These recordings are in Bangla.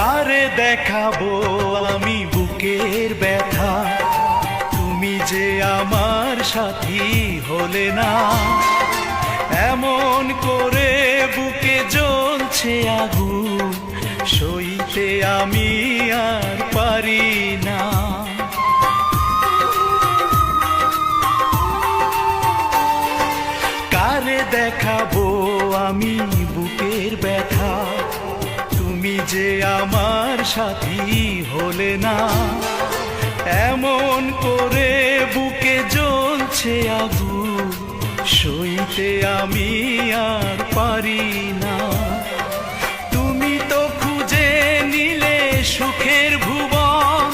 কারে দেখাবো আমি বুকের ব্যথা, তুমি যে আমার সাথী হলে না। এমন করে বুকে জ্বলছে আগুন, সইতে আমি আর পারি না। কারে দেখাবো আমি বুকের ব্যথা, তুমি যে আমার সাথী হলে না। এমন করে বুকে জ্বলছে আগুন, সইতে আমি আর পারি না। তুমি তো খুঁজে নিলে সুখের ভুবন,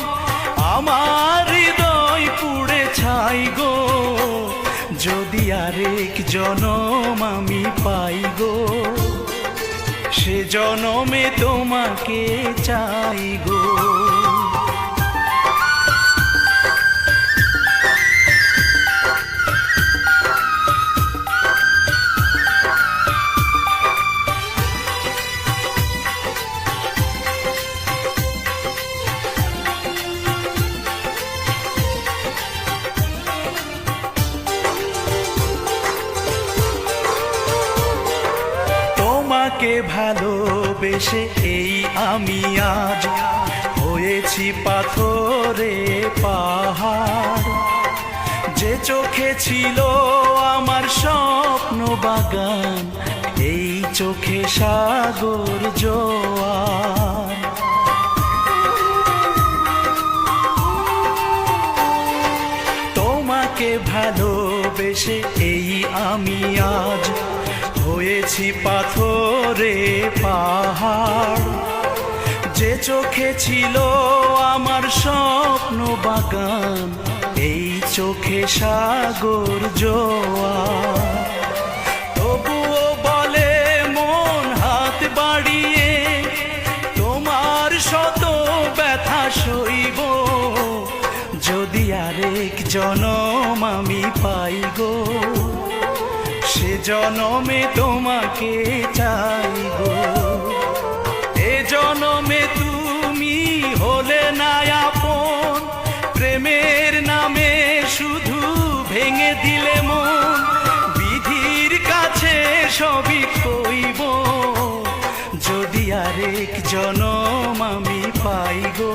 আমার হৃদয় পুড়ে ছাই গো। যদি আরেক জনম আমি পাই গো, সে জনমে তোমাকে চাই গো। তোমাকে ভালোবেসে এই আমি আজ হয়েছি পাথরে পাহাড়। যে চোখে ছিল আমার স্বপ্ন বাগান, এই চোখে সাগর জোয়ার। তোমাকে ভালোবেসে এই আমি আজ হয়েছি পাথরে পাহাড়। যে চোখে ছিল আমার স্বপ্ন বাগান, এই চোখে সাগর জোয়ার। তবুও বলে মন হাত বাড়িয়ে, তোমার শত ব্যথা সইব। যদি আরেক জনম আমি পাই গো, সে জনমে তোমাকে চাই গো। এ জনমে তুমি হলে না আপন, প্রেমের নামে শুধু ভেঙে দিলে মন। বিধির কাছে সবই কইব, যদি আরেক জনম আমি পাই গো,